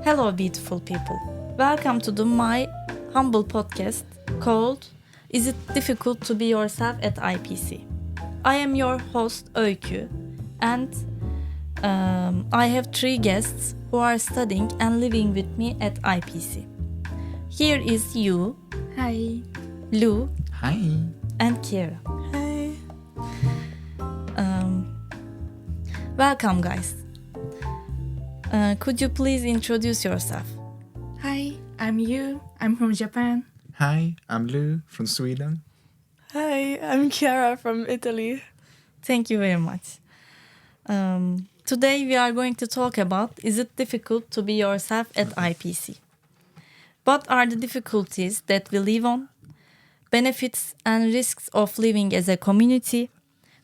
Hello, beautiful people. Welcome to my humble podcast called Is It Difficult to Be Yourself at IPC? I am your host, Öykü, and I have three guests who are studying and living with me at IPC. Here is you, Hi. Lou, Hi. and Kira. Hi. Welcome, guys. Could you please introduce yourself? Hi, I'm Yu. I'm from Japan. Hi, I'm Lou from Sweden. Hi, I'm Chiara from Italy. Thank you very much. Today we are going to talk about is it difficult to be yourself at IPC? What are the difficulties that we live on? Benefits and risks of living as a community?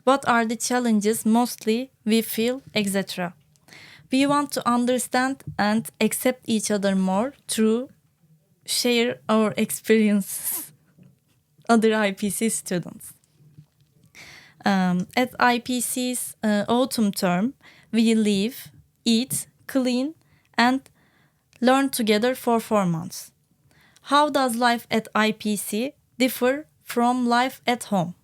What are the challenges mostly we feel, etc.? We want to understand and accept each other more through share our experiences other IPC students. At IPC's autumn term, we live, eat, clean, and learn together for 4 months. How does life at IPC differ from life at home?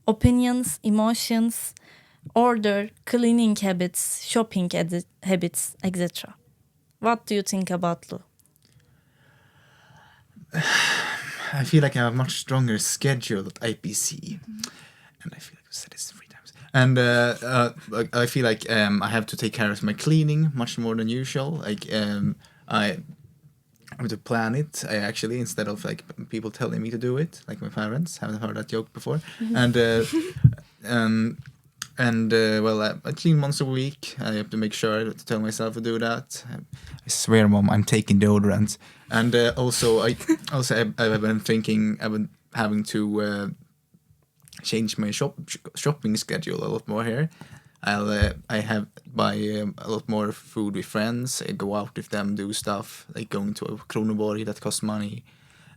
Opinions, emotions, order, cleaning habits, shopping habits, etc. What do you think about Lou? I feel like I have a much stronger schedule at IPC. And I feel like I've said this 3 times. And I feel like I have to take care of my cleaning much more than usual. Like I have to plan it. I actually, instead of like people telling me to do it, like my parents. Haven't heard that joke before. Well, I clean once a week. I have to make sure to tell myself to do that. I swear, Mom, I'm taking deodorant. And I've been thinking I've been having to change my shopping schedule a lot more here. I have buy a lot more food with friends. I go out with them, do stuff like going to a Kronoborg that costs money,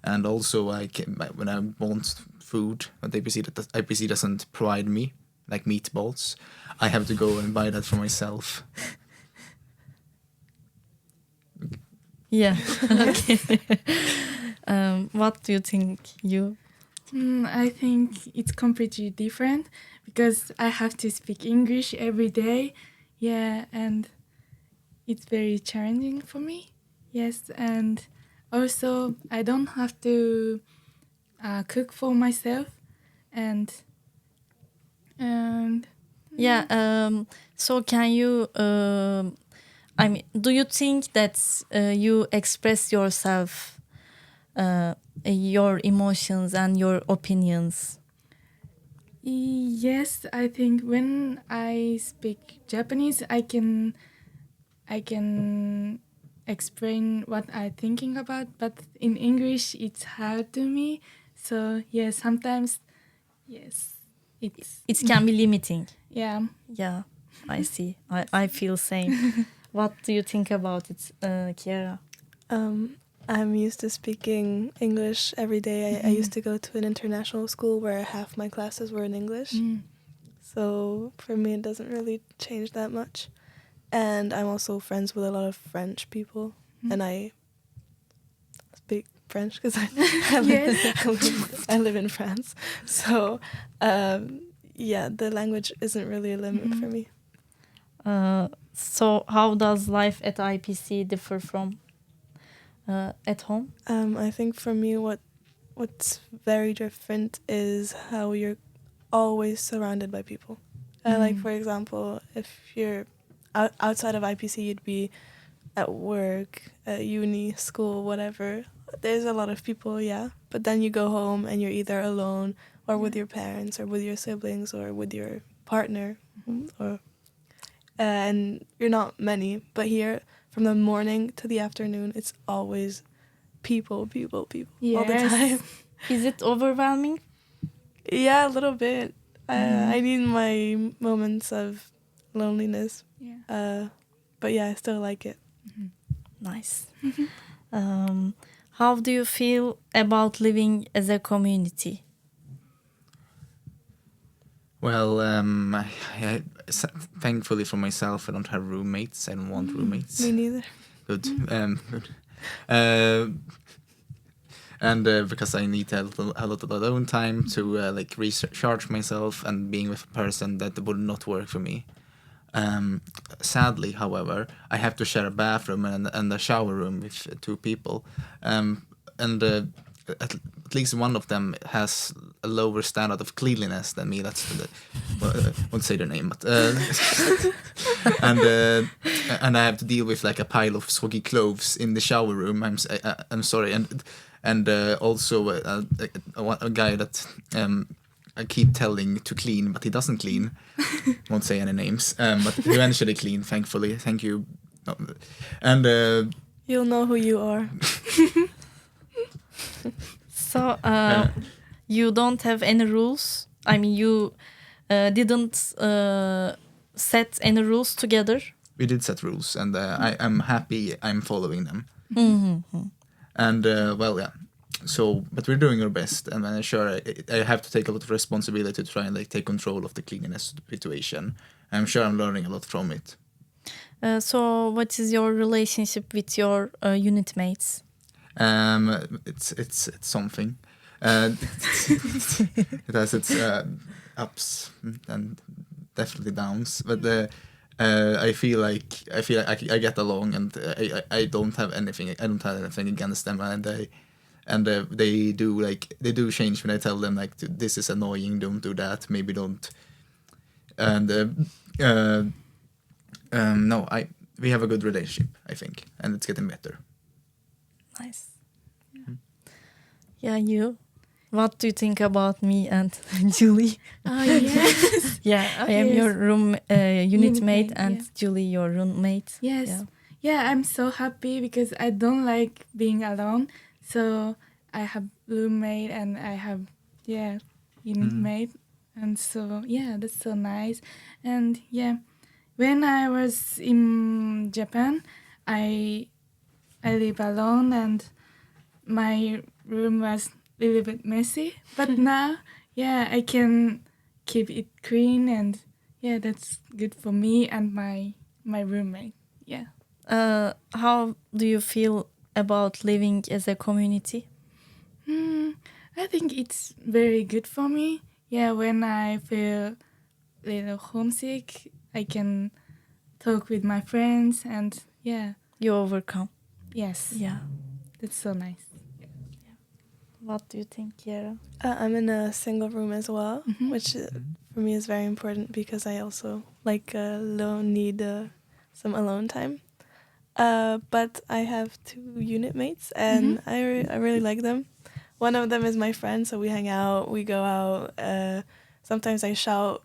and also when I want food at IPC doesn't provide me, like meatballs, I have to go and buy that for myself. Yeah. Okay. What do you think, you? I think it's completely different because I have to speak English every day. Yeah, and it's very challenging for me. Yes, and also I don't have to cook for myself, and Yeah. So can you? Do you think that you express yourself, your emotions and your opinions? yes, I think when I speak Japanese, I can explain what I'm thinking about, but in English it's hard to me. So yeah, sometimes yes, It can be limiting. yeah. Yeah, I see. I feel same. What do you think about it, Kiara? I'm used to speaking English every day. I used to go to an international school where half my classes were in English. So for me, it doesn't really change that much. And I'm also friends with a lot of French people. And I speak French because I live in France. So yeah, the language isn't really a limit for me. So how does life at IPC differ from at home? I think for me, what's very different is how you're always surrounded by people. Like, for example, if you're outside of IPC, you'd be at work, at uni, school, whatever. There's a lot of people, yeah. But then you go home and you're either alone or with your parents or with your siblings or with your partner. And you're not many. But here, from the morning to the afternoon, it's always people all the time. Is it overwhelming? Yeah, a little bit. I need my moments of loneliness. Yeah. But yeah, I still like it. Nice. How do you feel about living as a community? Well, thankfully for myself, I don't have roommates. I don't want roommates. Me neither. good. Good. And because I need a lot of alone time to like recharge myself, and being with a person that would not work for me. Sadly, however, I have to share a bathroom and a shower room with two people, and at least one of them has a lower standard of cleanliness than me. That's I won't say their name, but and I have to deal with like a pile of soggy clothes in the shower room. I'm sorry, and also a guy that I keep telling to clean, but he doesn't clean. Won't say any names, but he eventually clean. Thankfully, thank you. No, and You'll know who you are. So you don't have any rules. I mean, you didn't set any rules together. we did set rules, and I'm happy I'm following them. Mm-hmm. And well, yeah. So, but we're doing our best, and I'm sure I have to take a lot of responsibility to try and like take control of the cleanliness situation. I'm sure I'm learning a lot from it. So, what is your relationship with your unit mates? It's something. It has its ups and definitely downs, but I feel like I get along, and I don't have anything. I don't have anything against them, and they do change when I tell them like, this is annoying, don't do that, maybe don't. And no, we have a good relationship, I think, and it's getting better. Nice. Yeah, you. What do you think about me and Julie? Oh, yes. Yeah, I am Yes. your unit mate, mate, and yeah. Julie your roommate. Yes. Yeah. Yeah, I'm so happy because I don't like being alone. So I have roommate and I have unit mate, and so that's so nice. And when I was in Japan, I live alone, and my room was a little bit messy. But now, I can keep it clean, and that's good for me and my roommate. Yeah. How do you feel about living as a community? I think it's very good for me. Yeah, when I feel a little homesick, I can talk with my friends, and You overcome. yes, Yeah. that's so nice. What do you think, Kiara? I'm in a single room as well, Mhm. which for me is very important because I also need some alone time. But I have 2 unit mates, and I really like them. One of them is my friend, so we hang out, we go out. Sometimes I shout,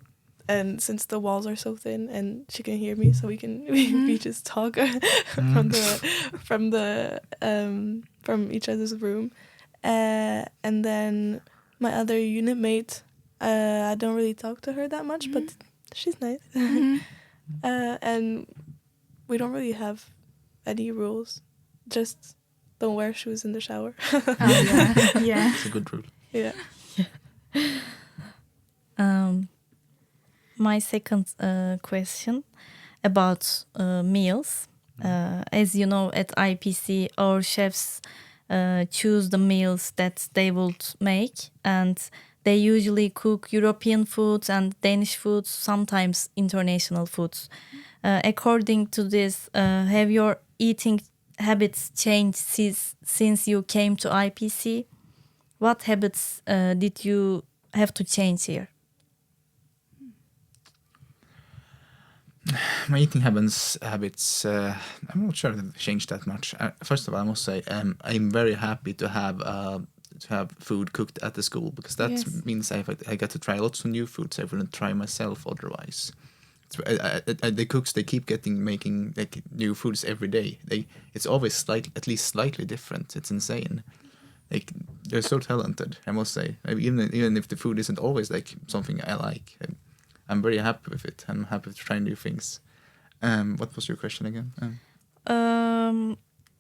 and since the walls are so thin, and she can hear me, so we just talk from each other's room. And then my other unit mate, I don't really talk to her that much, but she's nice. And we don't really have any rules. Just don't wear shoes in the shower. Yeah. It's a good rule. Yeah. My second question about meals. As you know, at IPC, our chefs choose the meals that they would make, and they usually cook European foods and Danish foods, sometimes international foods. According to this, have your eating habits changed since you came to IPC? What habits did you have to change here? My eating habits, I'm not sure they've changed that much. First of all, I must say I'm very happy to have food cooked at the school, because that means I get to try lots of new foods I wouldn't try myself otherwise. The cooks, they keep making like new foods every day. It's always at least slightly different. It's insane. Like, they're so talented, I must say. Even if the food isn't always like something I like, I'm very happy with it. I'm happy to try new things. What was your question again?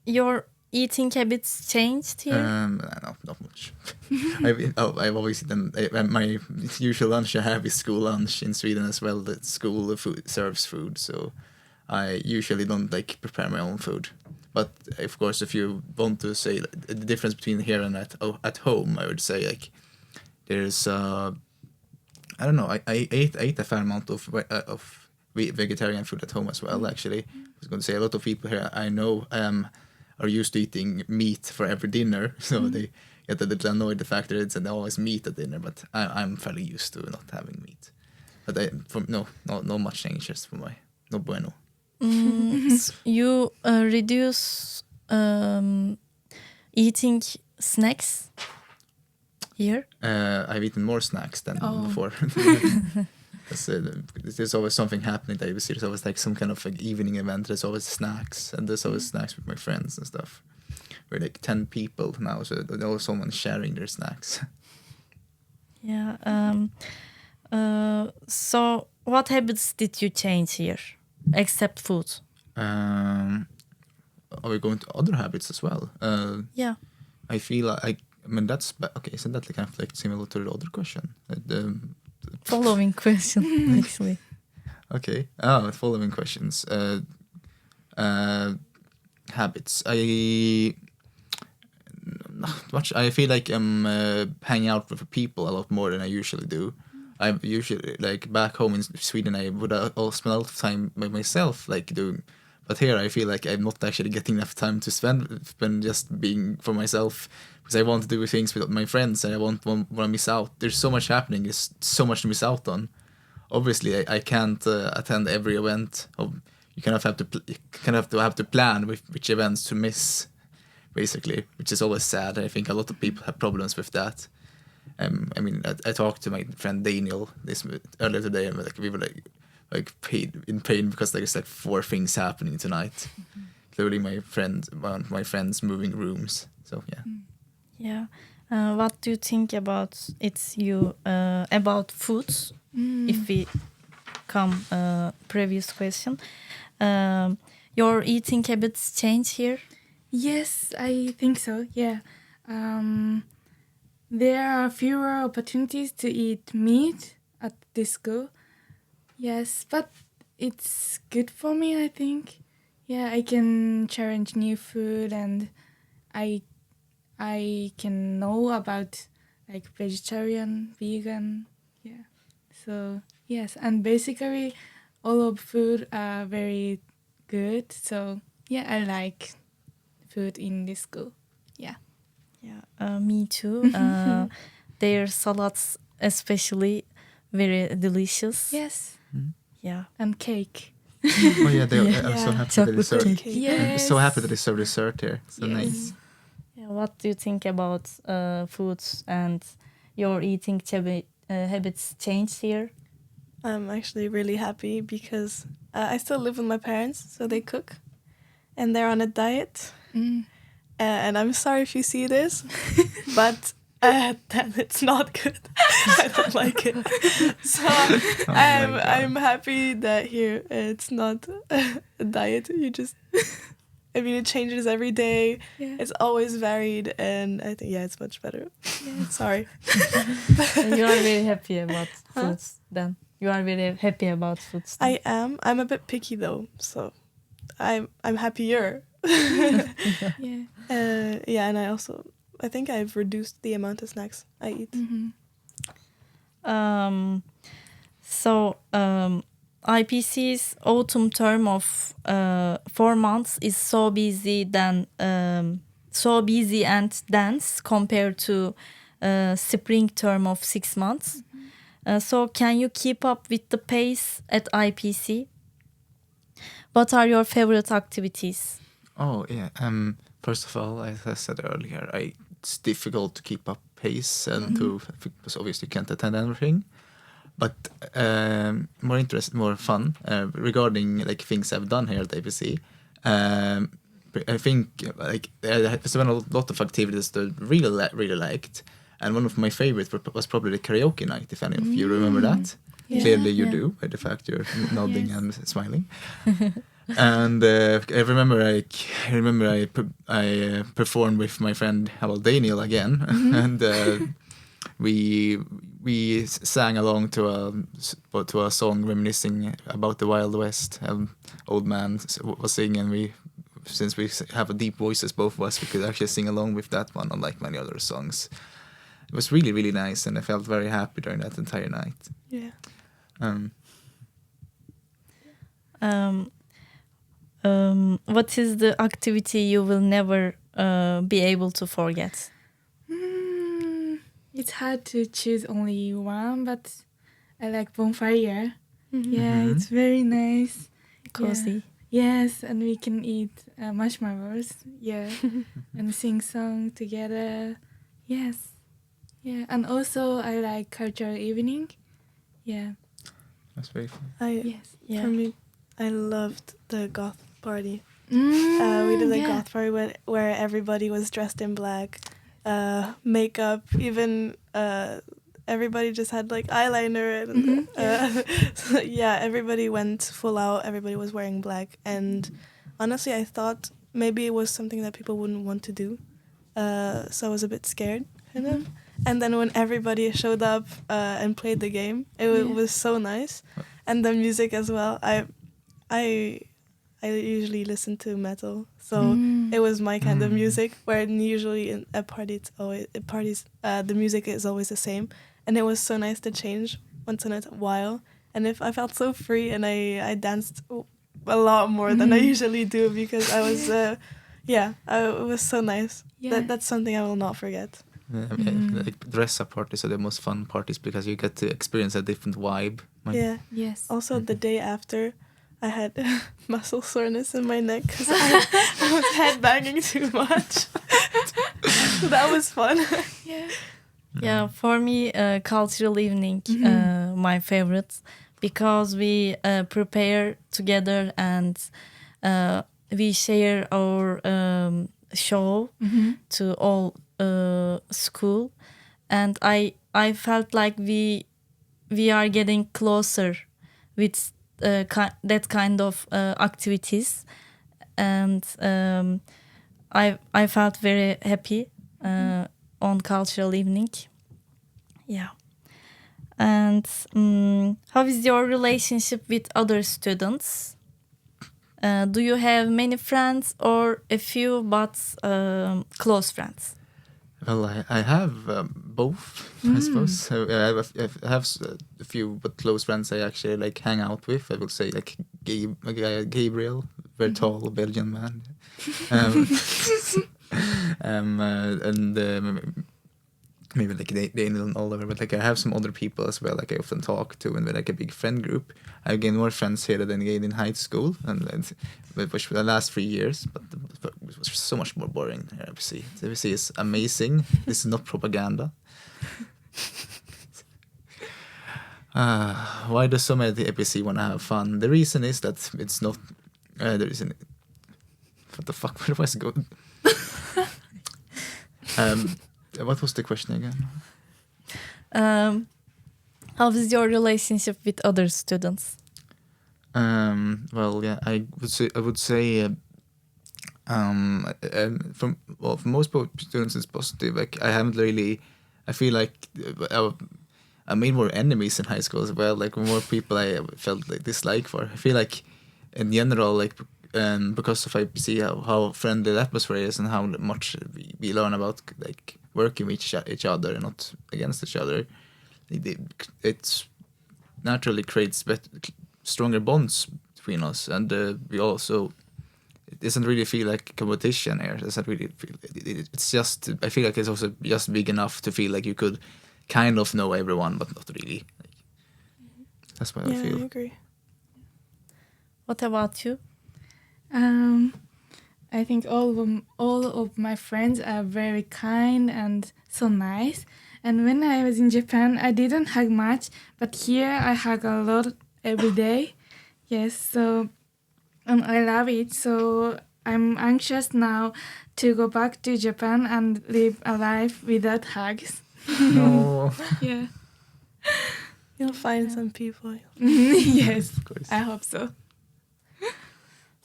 Your eating habits changed here? No, not much. I've always eaten my usual lunch I have is school lunch in Sweden as well. The school food serves food, so I usually don't prepare my own food. But of course, if you want to say the difference between here and at home, I would say like there's I don't know. I ate a fair amount of vegetarian food at home as well. Actually, I was going to say a lot of people here I know are used to eating meat for every dinner, so they get a little annoyed the fact that it's always meat at dinner. But I'm fairly used to not having meat. But no much changes for my no bueno. You reduce eating snacks here? I've eaten more snacks than before. There's always something happening at IPC. There's always like some kind of like evening event. There's always snacks, and there's always snacks with my friends and stuff. We're like 10 people now, so there's always someone sharing their snacks. Yeah. So what habits did you change here, except food? Are we going to other habits as well? Yeah. I feel like that's okay. Isn't that kind of like similar to the other question? Following question, actually. Okay. Following questions. Habits. I feel like I'm hanging out with people a lot more than I usually do. I usually like back home in Sweden. I would all spend a lot of time by myself, like doing. But here, I feel like I'm not actually getting enough time to spend just being for myself, because I want to do things with my friends and I want to miss out. There's so much happening. There's so much to miss out on. Obviously, I can't attend every event. You kind of have to plan which events to miss, basically, which is always sad. I think a lot of people have problems with that. I mean, I talked to my friend Daniel earlier today, and we were like in pain because there's like 4 things happening tonight, including my friends moving rooms. So yeah. Yeah. What do you think about about foods? If we come previous question, your eating habits change here? Yes, I think so. Yeah. There are fewer opportunities to eat meat at this school. Yes, but it's good for me, I think. Yeah, I can challenge new food, and I can know about like vegetarian, vegan. Yeah. So yes, and basically all of food are very good. So yeah, I like food in this school. Yeah. Yeah, me too. Their salads especially very delicious. Yes. Yeah. And cake. Oh yeah, I'm so happy that they serve. Chocolate cake. I'm Yes. so happy that they serve dessert here. So Yes. nice. Yeah, what do you think about foods and your eating habits changed here? I'm actually really happy because I still live with my parents, so they cook, and they're on a diet. And I'm sorry if you see this, but it's not good. I don't like it. So I'm happy that here it's not a diet. I mean, it changes every day. Yeah. It's always varied, and I think it's much better. Sorry. You are very happy about foods then. You are very happy about foods. Then. I am. I'm a bit picky though, so I'm happier. Yeah. And I think I've reduced the amount of snacks I eat. IPC's autumn term of 4 months is so busy and dense compared to spring term of 6 months. So can you keep up with the pace at IPC? What are your favorite activities? Oh yeah. First of all, as I said earlier, it's difficult to keep up pace and because obviously you can't attend everything. But more fun regarding like things I've done here at IPC. I think like there's been a lot of activities that I really liked, and one of my favorites was probably the karaoke night. If any of you remember that, clearly you do by the fact you're nodding and smiling. And I remember I performed with my friend Daniel again, and we sang along to a song reminiscing about the Wild West. Old man was singing, and we since we have a deep voices, both of us, we could actually sing along with that one, unlike many other songs. It was really, really nice, and I felt very happy during that entire night. Yeah. What is the activity you will never be able to forget? It's hard to choose only one, but I like bonfire. Mhm. Yeah, it's very nice. Cozy. Yeah. Yes, and we can eat marshmallows. Yeah, and sing song together. Yes. Yeah, and also I like cultural evening. Yeah. That's very fun. Yes. Yeah. For me, I loved the goth party. Mm, We did a yeah. goth party where everybody was dressed in black, makeup, even everybody just had like eyeliner and Mhm, yeah. so, yeah, everybody went full out. Everybody was wearing black, and honestly, I thought maybe it was something that people wouldn't want to do, so I was a bit scared, kind of. And then when everybody showed up and played the game, it was so nice, and the music as well. I usually listen to metal, so it was my kind of music. Where usually in a party, the music is always the same, and it was so nice to change once in a while. And if I felt so free, and I danced a lot more than I usually do because I was, it was so nice. Yeah. That's something I will not forget. Like dress-up parties are the most fun parties because you get to experience a different vibe. Yeah. Yes. Also, the day after, I had muscle soreness in my neck because I was headbanging too much. So that was fun. Yeah. Yeah, for me, cultural evening, my favorite, because we prepare together and we share our show to all school, and I felt like we are getting closer with that kind of activities, and I felt very happy on cultural evening. Yeah. And how is your relationship with other students? Do you have many friends or a few but close friends? Well, I have both, I suppose. So I have a few, but close friends I actually like hang out with. I would say like Gabriel, very tall Belgian man, and maybe like Daniel and Oliver. But like I have some other people as well. Like I often talk to, and with like a big friend group. I gained more friends here than I gained in high school, and which for the last 3 years, but it was so much more boring here at IPC. IPC is amazing. This is not propaganda. Why do so many at the IPC want to have fun? The reason is that it's not. The reason. What the fuck? Where was I going? What was the question again? How is your relationship with other students? Well, yeah, I would say for most students it's positive. Like I haven't really. I feel like I made more enemies in high school as well. Like more people I felt like dislike for. I feel like in general, like because of IPC, how friendly the atmosphere is and how much we learn about like working with each other and not against each other. It naturally creates stronger bonds between us, and we also. It doesn't really feel like competition here. It doesn't really feel. It's just. I feel like it's also just big enough to feel like you could kind of know everyone, but not really. That's what I feel. I agree. What about you? I think all of my friends are very kind and so nice. And when I was in Japan, I didn't hug much, but here I hug a lot every day. Yes, so I love it. So I'm anxious now to go back to Japan and live a life without hugs. No. Yeah. You'll find some people. Yes, Of course. I hope so.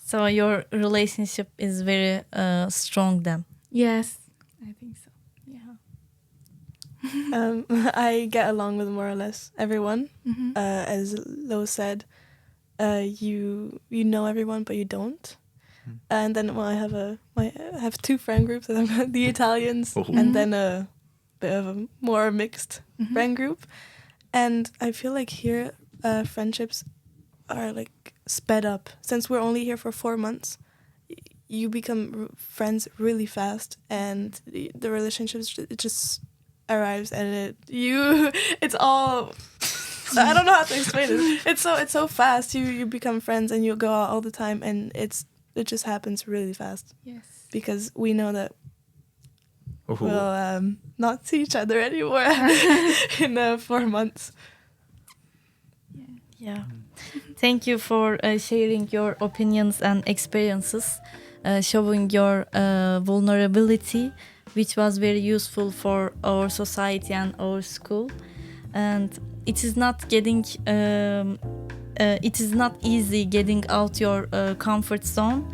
So your relationship is very strong then. Yes, I think so. Yeah. I get along with more or less everyone. As Lo said, you know everyone, but you don't. And then I have two friend groups. And I've got the Italians and then a bit of a more mixed friend group. And I feel like here friendships are like sped up. Since we're only here for 4 months, you become friends really fast, and the relationships, it just arrives, and it's all. I don't know how to explain it. It's so fast. You become friends and you go out all the time, and it just happens really fast. Yes. Because we know that Oh. we'll not see each other anymore in 4 months. Yeah. Thank you for sharing your opinions and experiences, showing your vulnerability, which was very useful for our society and our school. And it is not easy getting out your comfort zone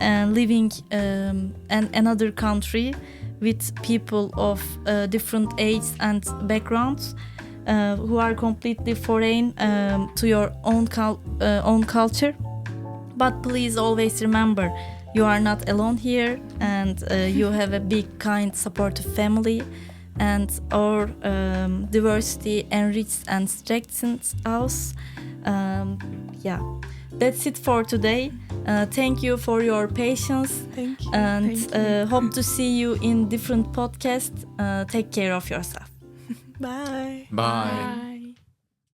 and living in another country with people of different ages and backgrounds. Who are completely foreign to your own culture. But please always remember, you are not alone here, and you have a big, kind, supportive family, and our diversity enriches and strengthens us. Yeah, that's it for today. Thank you for your patience. Thank you. And Thank you. hope to see you in different podcasts. Take care of yourself. Bye. Bye. Bye.